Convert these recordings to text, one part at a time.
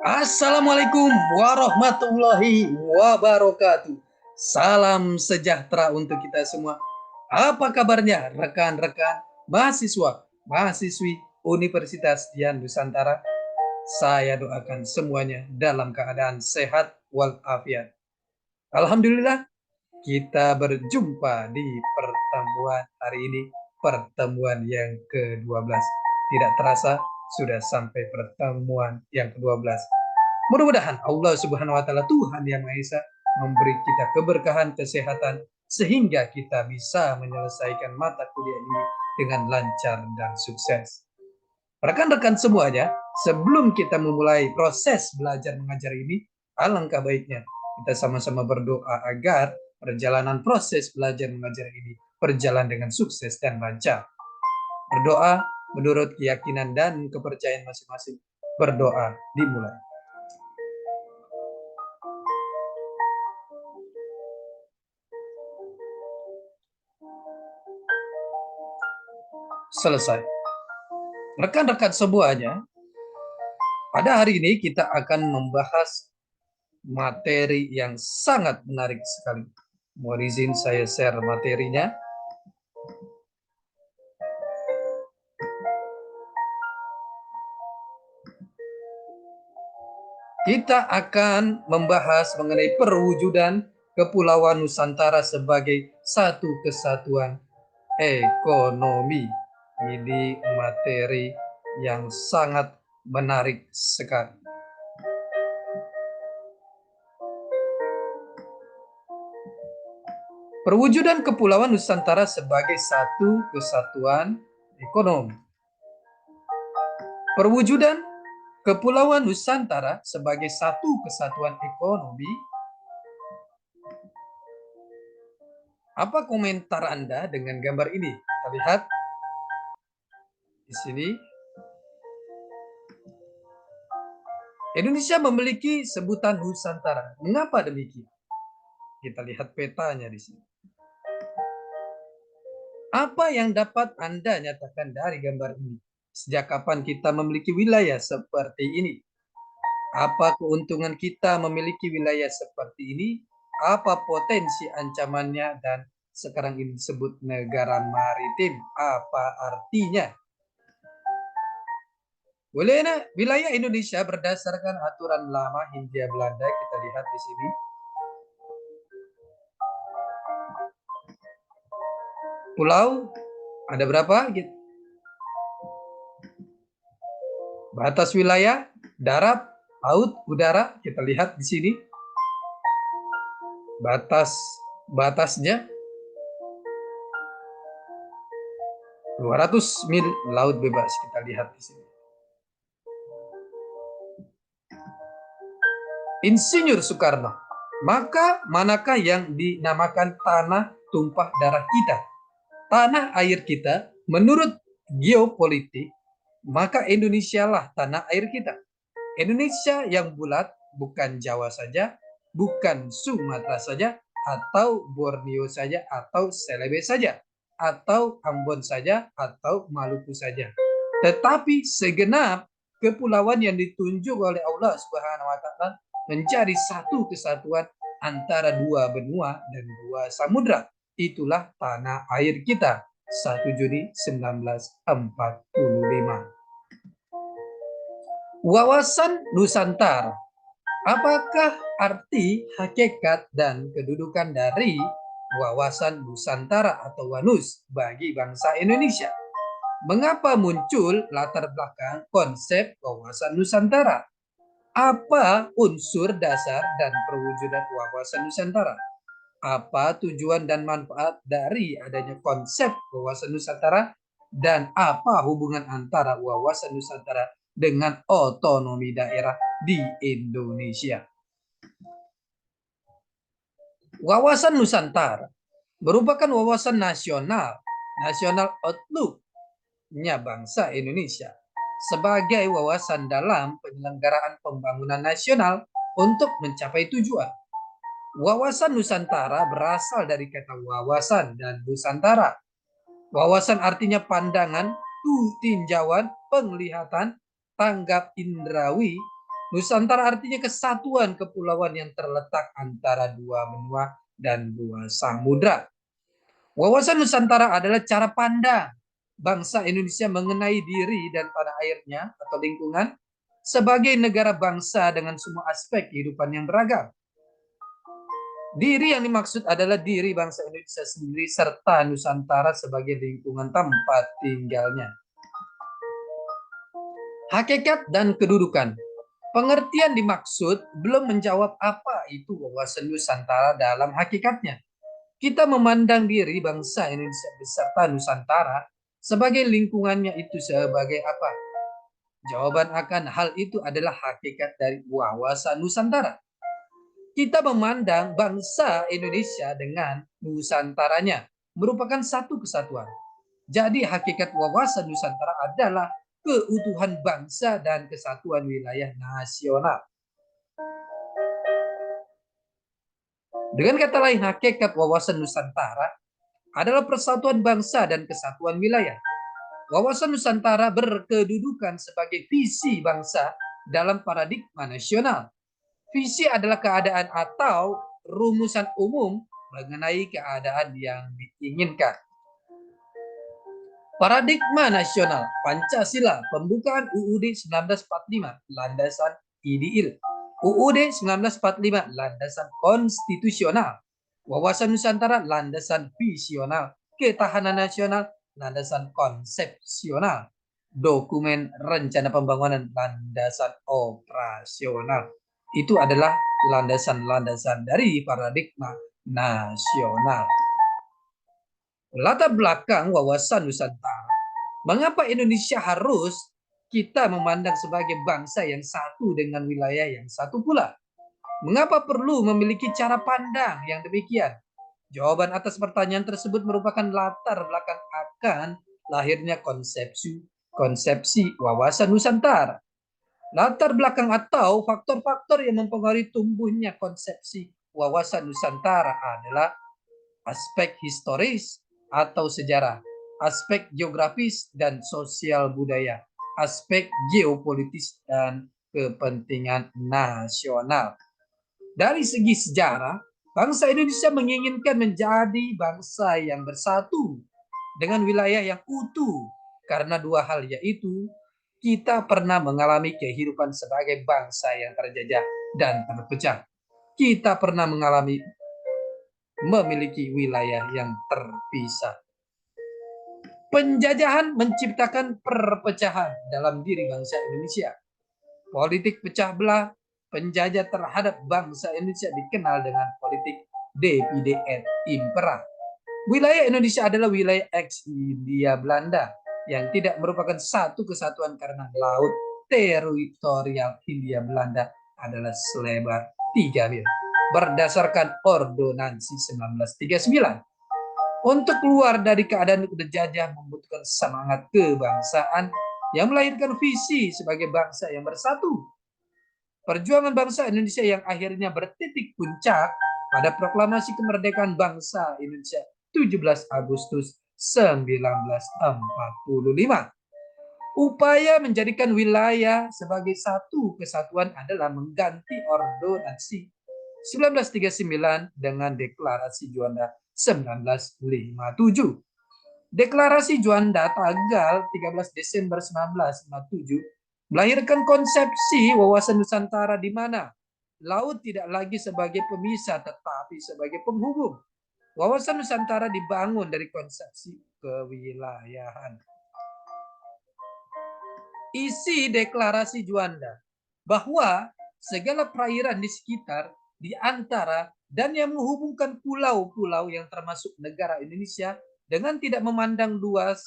Assalamualaikum warahmatullahi wabarakatuh. Salam sejahtera untuk kita semua. Apa kabarnya rekan-rekan mahasiswa, mahasiswi Universitas Dian Nusantara? Saya doakan semuanya dalam keadaan sehat walafiat. Alhamdulillah, kita berjumpa di pertemuan hari ini, pertemuan yang ke-12. Tidak terasa sudah sampai pertemuan yang ke-12. Mudah-mudahan Allah Subhanahu wa taala, Tuhan Yang Maha Esa, memberi kita keberkahan kesehatan sehingga kita bisa menyelesaikan mata kuliah ini dengan lancar dan sukses. Rekan-rekan semuanya, sebelum kita memulai proses belajar mengajar ini, alangkah baiknya kita sama-sama berdoa agar perjalanan proses belajar mengajar ini berjalan dengan sukses dan lancar. Berdoa menurut keyakinan dan kepercayaan masing-masing. Berdoa dimulai. Selesai. Rekan-rekan semuanya, pada hari ini kita akan membahas materi yang sangat menarik sekali. Mohon izin saya share materinya. Kita akan membahas mengenai perwujudan Kepulauan Nusantara sebagai satu kesatuan ekonomi. Ini materi yang sangat menarik sekali. Perwujudan Kepulauan Nusantara sebagai satu kesatuan ekonomi. Perwujudan Kepulauan Nusantara sebagai satu kesatuan ekonomi. Apa komentar Anda dengan gambar ini? Kita lihat di sini. Indonesia memiliki sebutan Nusantara. Mengapa demikian? Kita lihat petanya di sini. Apa yang dapat Anda nyatakan dari gambar ini? Sejak kapan kita memiliki wilayah seperti ini? Apa keuntungan kita memiliki wilayah seperti ini? Apa potensi ancamannya? Dan sekarang ini disebut negara maritim. Apa artinya? Boleh, wilayah Indonesia berdasarkan aturan lama Hindia Belanda. Kita lihat di sini. Pulau ada berapa? Batas wilayah, darat, laut, udara. Kita lihat di sini. Batasnya 200 mil laut bebas. Kita lihat di sini. Insinyur Soekarno. Maka manakah yang dinamakan tanah tumpah darah kita? Tanah air kita menurut geopolitik, maka Indonesia lah tanah air kita. Indonesia yang bulat, bukan Jawa saja, bukan Sumatera saja, atau Borneo saja, atau Celebes saja, atau Ambon saja, atau Maluku saja. Tetapi segenap kepulauan yang ditunjuk oleh Allah Subhanahu wa taala menjadi satu kesatuan antara dua benua dan dua samudra. Itulah tanah air kita. 1 Juni 1945. Wawasan Nusantara. Apakah arti, hakikat, dan kedudukan dari wawasan Nusantara atau WANUS bagi bangsa Indonesia? Mengapa muncul latar belakang konsep wawasan Nusantara? Apa unsur dasar dan perwujudan wawasan Nusantara? Apa tujuan dan manfaat dari adanya konsep wawasan Nusantara? Dan apa hubungan antara wawasan Nusantara dengan otonomi daerah di Indonesia? Wawasan Nusantara merupakan wawasan nasional outlook-nya bangsa Indonesia sebagai wawasan dalam penyelenggaraan pembangunan nasional untuk mencapai tujuan. Wawasan Nusantara berasal dari kata wawasan dan Nusantara. Wawasan artinya pandangan, tinjauan, penglihatan, tanggap indrawi, Nusantara artinya kesatuan kepulauan yang terletak antara dua benua dan dua samudra. Wawasan Nusantara adalah cara pandang bangsa Indonesia mengenai diri dan tanah airnya atau lingkungan sebagai negara bangsa dengan semua aspek kehidupan yang beragam. Diri yang dimaksud adalah diri bangsa Indonesia sendiri serta Nusantara sebagai lingkungan tempat tinggalnya. Hakikat dan kedudukan. Pengertian dimaksud belum menjawab apa itu wawasan Nusantara dalam hakikatnya. Kita memandang diri bangsa Indonesia beserta Nusantara sebagai lingkungannya itu sebagai apa? Jawaban akan hal itu adalah hakikat dari wawasan Nusantara. Kita memandang bangsa Indonesia dengan Nusantaranya merupakan satu kesatuan. Jadi hakikat wawasan Nusantara adalah keutuhan bangsa dan kesatuan wilayah nasional. Dengan kata lain, hakikat wawasan Nusantara adalah persatuan bangsa dan kesatuan wilayah. Wawasan Nusantara berkedudukan sebagai visi bangsa dalam paradigma nasional. Visi adalah keadaan atau rumusan umum mengenai keadaan yang diinginkan. Paradigma nasional Pancasila, pembukaan UUD 1945, landasan IDIL. UUD 1945, landasan konstitusional. Wawasan Nusantara, landasan visional. Ketahanan nasional, landasan konsepsional. Dokumen rencana pembangunan, landasan operasional. Itu adalah landasan-landasan dari paradigma nasional. Latar belakang wawasan Nusantara, mengapa Indonesia harus kita memandang sebagai bangsa yang satu dengan wilayah yang satu pula? Mengapa perlu memiliki cara pandang yang demikian? Jawaban atas pertanyaan tersebut merupakan latar belakang akan lahirnya konsepsi wawasan Nusantara. Latar belakang atau faktor-faktor yang mempengaruhi tumbuhnya konsepsi wawasan Nusantara adalah aspek historis atau sejarah, aspek geografis dan sosial budaya, aspek geopolitis dan kepentingan nasional. Dari segi sejarah, bangsa Indonesia menginginkan menjadi bangsa yang bersatu dengan wilayah yang utuh karena dua hal, yaitu kita pernah mengalami kehidupan sebagai bangsa yang terjajah dan terpecah. Kita pernah mengalami memiliki wilayah yang terpisah. Penjajahan menciptakan perpecahan dalam diri bangsa Indonesia. Politik pecah belah penjajah terhadap bangsa Indonesia dikenal dengan politik divide et impera. Wilayah Indonesia adalah wilayah ex Hindia Belanda yang tidak merupakan satu kesatuan karena laut teritorial Hindia Belanda adalah selebar 3 mil berdasarkan Ordonansi 1939. Untuk keluar dari keadaan penjajah membutuhkan semangat kebangsaan yang melahirkan visi sebagai bangsa yang bersatu. Perjuangan bangsa Indonesia yang akhirnya bertitik puncak pada proklamasi kemerdekaan bangsa Indonesia 17 Agustus 1945. Upaya menjadikan wilayah sebagai satu kesatuan adalah mengganti Ordonansi 1939 dengan Deklarasi Juanda 1957. Deklarasi Juanda tanggal 13 Desember 1957 melahirkan konsepsi wawasan Nusantara di mana laut tidak lagi sebagai pemisah tetapi sebagai penghubung. Wawasan Nusantara dibangun dari konsepsi kewilayahan. Isi Deklarasi Juanda bahwa segala perairan di sekitar, di antara, dan yang menghubungkan pulau-pulau yang termasuk negara Indonesia dengan tidak memandang luas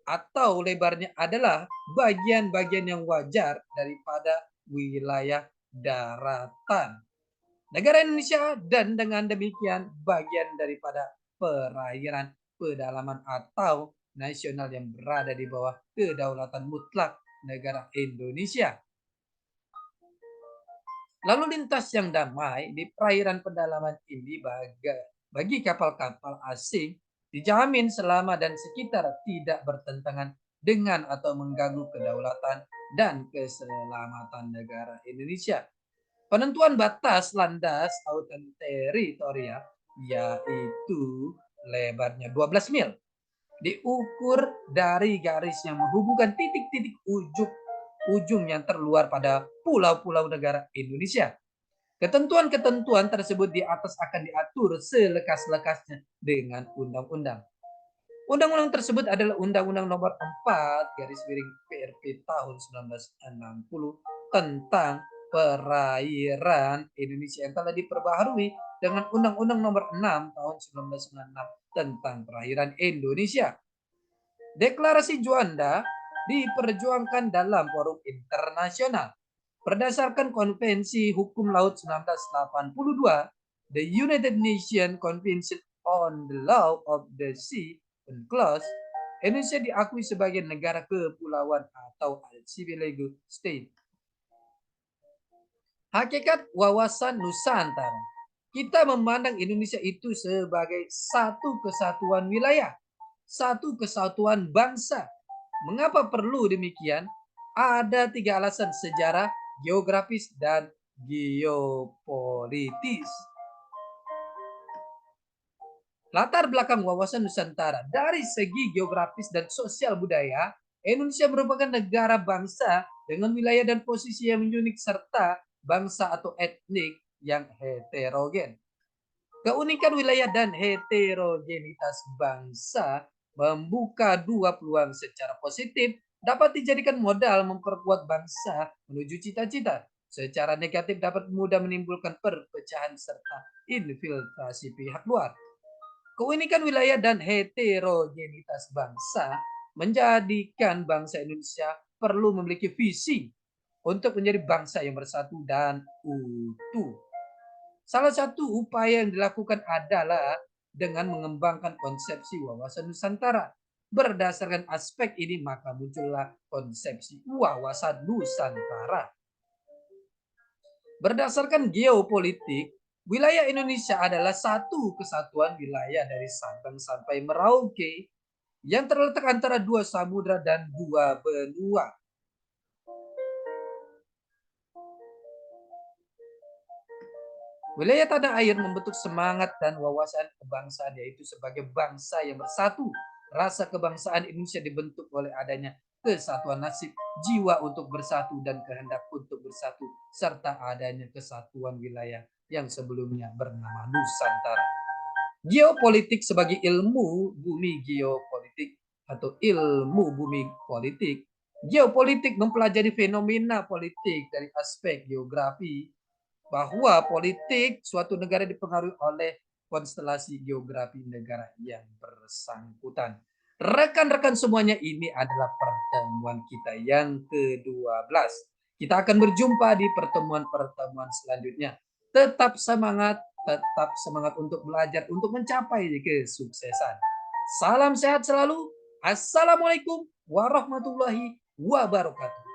atau lebarnya adalah bagian-bagian yang wajar daripada wilayah daratan negara Indonesia, dan dengan demikian bagian daripada perairan pedalaman atau nasional yang berada di bawah kedaulatan mutlak negara Indonesia. Lalu lintas yang damai di perairan pedalaman ini bagi kapal-kapal asing dijamin selama dan sekitar tidak bertentangan dengan atau mengganggu kedaulatan dan keselamatan negara Indonesia. Penentuan batas landas lautan teritorial yaitu lebarnya 12 mil diukur dari garis yang menghubungkan titik-titik ujung yang terluar pada pulau-pulau negara Indonesia. Ketentuan-ketentuan tersebut di atas akan diatur selekas-lekasnya dengan undang-undang. Undang-undang tersebut adalah Undang-Undang Nomor 4 garis miring PRP tahun 1960 tentang perairan Indonesia yang telah diperbaharui dengan Undang-Undang Nomor 6 tahun 1996 tentang perairan Indonesia. Deklarasi Juanda diperjuangkan dalam forum internasional. Berdasarkan Konvensi Hukum Laut 1982, the United Nations Convention on the Law of the Sea UNCLOS, Indonesia diakui sebagai negara kepulauan atau archipelago state. Hakikat wawasan Nusantara. Kita memandang Indonesia itu sebagai satu kesatuan wilayah, satu kesatuan bangsa. Mengapa perlu demikian? Ada 3 alasan: sejarah, geografis, dan geopolitis. Latar belakang wawasan Nusantara. Dari segi geografis dan sosial budaya, Indonesia merupakan negara bangsa dengan wilayah dan posisi yang unik serta bangsa atau etnik yang heterogen. Keunikan wilayah dan heterogenitas bangsa membuka 2 peluang. Secara positif dapat dijadikan modal memperkuat bangsa menuju cita-cita. Secara negatif dapat mudah menimbulkan perpecahan serta infiltrasi pihak luar. Keunikan wilayah dan heterogenitas bangsa menjadikan bangsa Indonesia perlu memiliki visi untuk menjadi bangsa yang bersatu dan utuh. Salah satu upaya yang dilakukan adalah dengan mengembangkan konsepsi wawasan Nusantara. Berdasarkan aspek ini maka muncullah konsepsi wawasan Nusantara. Berdasarkan geopolitik, wilayah Indonesia adalah satu kesatuan wilayah dari Sabang sampai Merauke yang terletak antara 2 samudra dan 2 benua. Wilayah tanah air membentuk semangat dan wawasan kebangsaan, yaitu sebagai bangsa yang bersatu. Rasa kebangsaan Indonesia dibentuk oleh adanya kesatuan nasib, jiwa untuk bersatu dan kehendak untuk bersatu, serta adanya kesatuan wilayah yang sebelumnya bernama Nusantara. Geopolitik sebagai ilmu bumi geopolitik atau ilmu bumi politik. Geopolitik mempelajari fenomena politik dari aspek geografi, bahwa politik suatu negara dipengaruhi oleh konstelasi geografi negara yang bersangkutan. Rekan-rekan semuanya, ini adalah pertemuan kita yang ke-12. Kita akan berjumpa di pertemuan-pertemuan selanjutnya. Tetap semangat untuk belajar, untuk mencapai kesuksesan. Salam sehat selalu. Assalamualaikum warahmatullahi wabarakatuh.